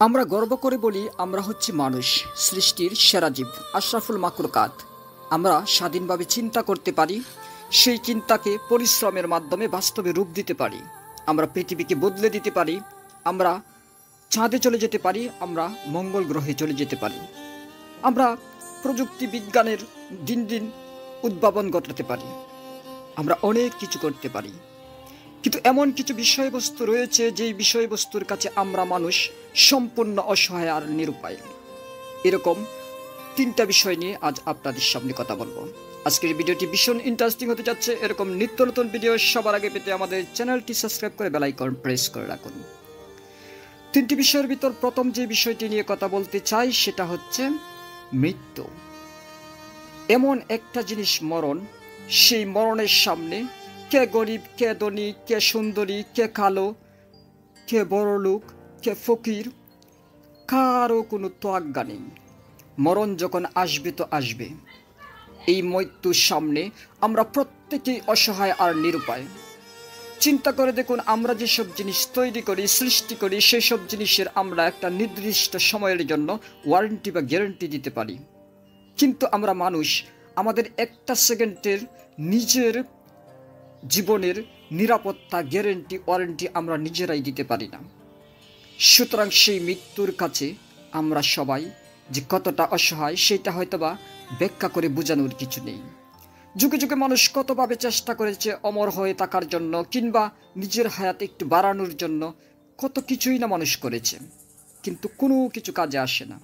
আমরা গর্ব করে বলি আমরা হচ্ছি মানুষ, সৃষ্টির সেরা জীব, আশরাফুল মাখলুকাত। আমরা স্বাধীনভাবে চিন্তা করতে পারি, সেই চিন্তাকে পরিশ্রমের মাধ্যমে বাস্তবে রূপ দিতে পারি। আমরা পৃথিবীকে বদলে দিতে পারি, আমরা চাঁদে চলে যেতে পারি, আমরা মঙ্গল গ্রহে চলে যেতে পারি। আমরা প্রযুক্তি বিজ্ঞানের দিন দিন উদ্ভাবন ঘটাতে পারি, আমরা অনেক কিছু করতে পারি। কিন্তু এমন কিছু বিষয়বস্তু রয়েছে যেই বিষয়বস্তুর কাছে আমরা মানুষ সম্পূর্ণ অসহায় আর নিরুপায়। এরকম তিনটা বিষয় নিয়ে আজ আপনাদের সামনে কথা বলবো। আজকের ভিডিওটি ভীষণ ইন্টারেস্টিং হতে যাচ্ছে। এরকম নিত্য নতুন ভিডিও সবার আগে পেতে আমাদের চ্যানেলটি সাবস্ক্রাইব করে বেল আইকন প্রেস করে রাখুন। তিনটি বিষয়ের ভিতর প্রথম যে বিষয়টি নিয়ে কথা বলতে চাই সেটা হচ্ছে মৃত্যু। এমন একটা জিনিস মরণ, সেই মরণের সামনে কে গরিব, কে ধনী, কে সুন্দরী, কে কালো, কে বড়লোক, কে ফকির, কারও কোনো তোয়াজ্ঞা নেই। মরণ যখন আসবে তো আসবে। এই মৃত্যুর সামনে আমরা প্রত্যেকেই অসহায় আর নিরুপায়। চিন্তা করে দেখুন, আমরা যেসব জিনিস তৈরি করি, সৃষ্টি করি, সেই সব জিনিসের আমরা একটা নির্দিষ্ট সময়ের জন্য ওয়ারেন্টি বা গ্যারান্টি দিতে পারি। কিন্তু আমরা মানুষ, আমাদের একটা সেকেন্ডের নিজের জীবনের নিরাপত্তা, গ্যারেন্টি, ওয়ারেন্টি আমরা নিজেরাই দিতে পারি না। সুতরাং সেই মৃত্যুর কাছে আমরা সবাই যে কতটা অসহায় সেটা হয়তোবা ব্যাখ্যা করে বোঝানোর কিছু নেই। যুগে যুগে মানুষ কতভাবে চেষ্টা করেছে অমর হয়ে থাকার জন্য, কিংবা নিজের হায়াত একটু বাড়ানোর জন্য কত কিছুই না মানুষ করেছে, কিন্তু কোনো কিছু কাজে আসে না।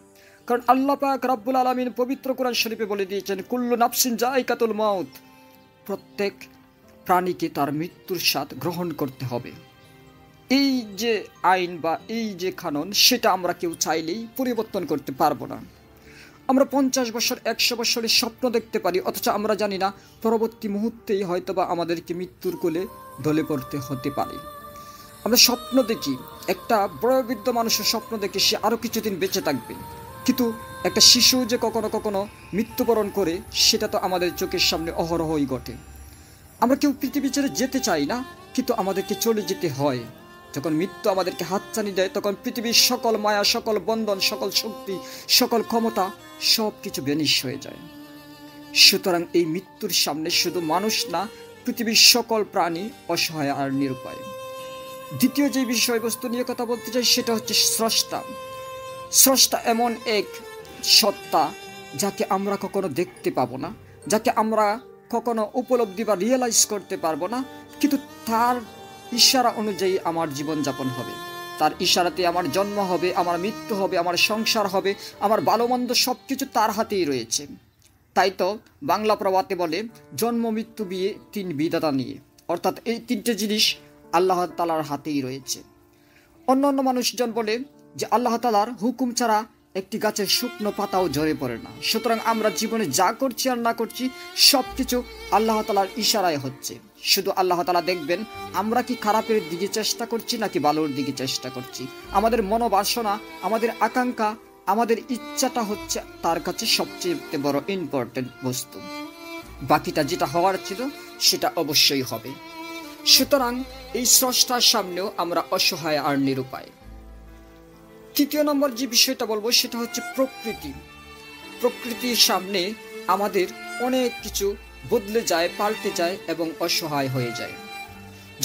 কারণ আল্লাহ পাক রব্বুল আলামিন পবিত্র কোরআন শরীফে বলে দিয়েছেন, কুল্লু নাফসিন যায়কাতুল মাউত, প্রত্যেক প্রাণীকে তার মৃত্যুর স্বাদ গ্রহণ করতে হবে। এই যে আইন বা এই যে কানুন, সেটা আমরা কেউ চাইলেই পরিবর্তন করতে পারবো না। আমরা 50 বছর 100 বছরের স্বপ্ন দেখতে পারি, অথচ আমরা জানি না পরবর্তী মুহূর্তেই হয়তোবা আমাদেরকে মৃত্যুর কোলে ঢলে পড়তে হতে পারে। আমরা স্বপ্ন দেখি, একটা বয়োবৃদ্ধ মানুষের স্বপ্ন দেখে সে আরও কিছুদিন বেঁচে থাকবে, কিন্তু একটা শিশু যে কখনো কখনো মৃত্যুবরণ করে, সেটা তো আমাদের চোখের সামনে অহরহই ঘটে। আমরা কেউ পৃথিবী ছেড়ে যেতে চাই না, কিন্তু আমাদেরকে চলে যেতে হয়। যখন মৃত্যু আমাদেরকে হাতছানি দেয়, তখন পৃথিবীর সকল মায়া, সকল বন্ধন, সকল শক্তি, সকল ক্ষমতা সব কিছু বেনিশ হয়ে যায়। সুতরাং এই মৃত্যুর সামনে শুধু মানুষ না, পৃথিবীর সকল প্রাণী অসহায় আর নিরুপায়। দ্বিতীয় যে বিষয়বস্তু নিয়ে কথা বলতে চাই সেটা হচ্ছে স্রষ্টা। স্রষ্টা এমন এক সত্তা যাকে আমরা কখনো দেখতে পাবো না, যাকে আমরা কখনো উপলব্ধি বা রিয়েলাইজ করতে পারবো না, কিন্তু তার ইশারা অনুযায়ী আমার জীবনযাপন হবে, তার ইশারাতে আমার জন্ম হবে, আমার মৃত্যু হবে, আমার সংসার হবে, আমার ভালো মন্দ সব কিছু তার হাতেই রয়েছে। তাই তো বাংলা প্রবাদে বলে, জন্ম মৃত্যু বিয়ে তিন বিধাতা নিয়ে, অর্থাৎ এই তিনটে জিনিস আল্লাহ তাআলার হাতেই রয়েছে। অন্য অন্য মানুষজন বলে যে আল্লাহ তাআলার হুকুম ছাড়া একটি গাছের শুকনো পাতাও ঝরে পড়ে না। সুতরাং আমরা জীবনে যা করছি আর না করছি সব কিছু আল্লাহ তাআলার ইশারায় হচ্ছে। শুধু আল্লাহ তাআলা দেখবেন আমরা কি খারাপের দিকে চেষ্টা করছি নাকি ভালোর দিকে চেষ্টা করছি। আমাদের মনোবাসনা, আমাদের আকাঙ্ক্ষা, আমাদের ইচ্ছাটা হচ্ছে তার কাছে সবচেয়ে বড় ইম্পর্টেন্ট বস্তু। বাকিটা যেটা হওয়ার ছিল সেটা অবশ্যই হবে। সুতরাং এই স্রষ্টার সামনেও আমরা অসহায় আর নিরুপায়। তৃতীয় নম্বর যে বিষয়টা বলবো সেটা হচ্ছে প্রকৃতি। প্রকৃতির সামনে আমাদের অনেক কিছু বদলে যায়, পাল্টে যায় এবং অসহায় হয়ে যায়।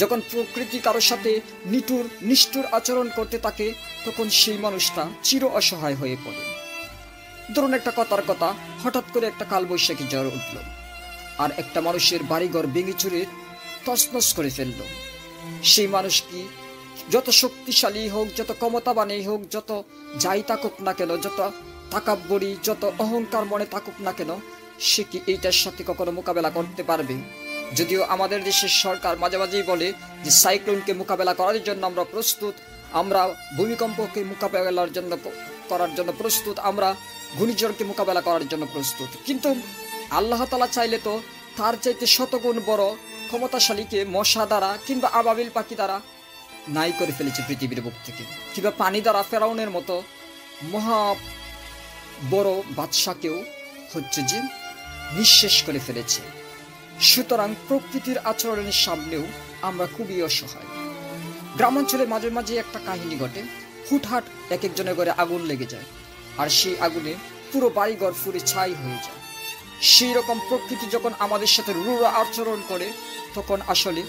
যখন প্রকৃতি কারোর সাথে নিষ্ঠুর আচরণ করতে থাকে, তখন সেই মানুষটা চির অসহায় হয়ে পড়ে। ধরুন একটা কথার কথা, হঠাৎ করে একটা কালবৈশাখী ঝড় উঠল আর একটা মানুষের বাড়িঘর ভেঙে চুরে তছনছ করে ফেললো। সেই মানুষ কি যত শক্তিশালী হোক, যত ক্ষমতাবানই হোক, যত যাই থাকুক না কেন, যত তাকাব্বরি, যত অহংকার মনে থাকুক না কেন, সে কি এইটার সাথে কখনো মোকাবেলা করতে পারবে? যদিও আমাদের দেশের সরকার মাঝে মাঝেই বলে যে সাইক্লোনকে মোকাবেলা করার জন্য আমরা প্রস্তুত, আমরা ভূমিকম্পকে মোকাবেলার জন্য প্রস্তুত, আমরা ঘূর্ণিঝড়কে মোকাবেলা করার জন্য প্রস্তুত। কিন্তু আল্লাহ তাআলা চাইলে তো তার চাইতে শতগুণ বড় ক্ষমতাশালীকে মশা দ্বারা কিংবা আবাবিল পাখি দ্বারা নাই করে ফেলেছে পৃথিবীর বুক থেকে, কিংবা পানি দ্বারা ফেরাউনের মতো মহা বড় বাদশাকেও হচ্ছে যে নিঃশেষ করে ফেলেছে। সুতরাং প্রকৃতির আচরণের সামনেও আমরা খুবই অসহায়। গ্রামাঞ্চলে মাঝে মাঝে একটা কাহিনী ঘটে হুটহাট এক একজনের ঘরে আগুন লেগে যায়, আর সেই আগুনে পুরো বাড়িঘর পুড়ে ছাই হয়ে যায়। সেই রকম প্রকৃতি যখন আমাদের সাথে রূঢ় আচরণ করে, তখন আসলে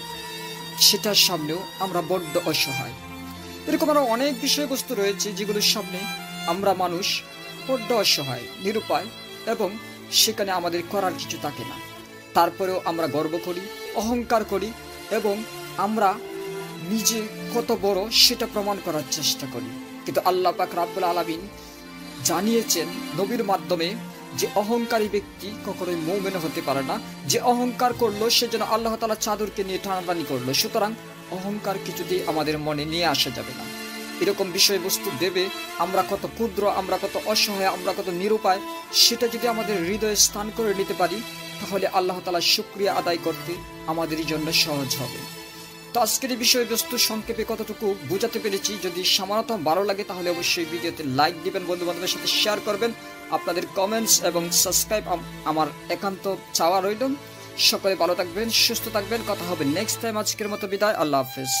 সেটার সামনেও আমরা বড্ড অসহায়। এরকম আরো অনেক বিষয়বস্তু রয়েছে যেগুলোর সামনে আমরা মানুষ বড্ড অসহায়, নিরুপায়, এবং সেখানে আমাদের করার কিছু থাকে না। তারপরেও আমরা গর্ব করি, অহংকার করি, এবং আমরা নিজে কত বড় সেটা প্রমাণ করার চেষ্টা করি। কিন্তু আল্লাহ পাক রাব্বুল আলামিন জানিয়েছেন নবীর মাধ্যমে যে অহংকারী ব্যক্তি কখনোই মুমিন হতে পারে না। যে অহংকার করলো সে যেন আল্লাহ তাআলা চাদরকে নিয়ে টানাটানি করলো। সুতরাং অহংকার কিছুতেই আমাদের মনে নিয়ে আসা যাবে না। এরকম বিষয়বস্তু দেবে আমরা কত ক্ষুদ্র, আমরা কত অসহায়, আমরা কত নিরুপায়, সেটা যদি আমাদের হৃদয়ে স্থান করে নিতে পারি, তাহলে আল্লাহ তাআলার শুকরিয়া আদায় করতে আমাদেরই জন্য সহজ হবে। তো আজকের এই বিষয়বস্তু সংক্ষেপে কতটুকু বোঝাতে পেরেছি, যদি সামান্যতম ভালো লাগে তাহলে অবশ্যই ভিডিওতে লাইক দিবেন, বন্ধু বান্ধবের সাথে শেয়ার করবেন। আপনাদের কমেন্টস এবং সাবস্ক্রাইব আমার একান্ত চাওয়া রইল। সকলে ভালো থাকবেন, সুস্থ থাকবেন। কথা হবে নেক্সট টাইম। আজকের মতো বিদায়, আল্লাহ হাফেজ।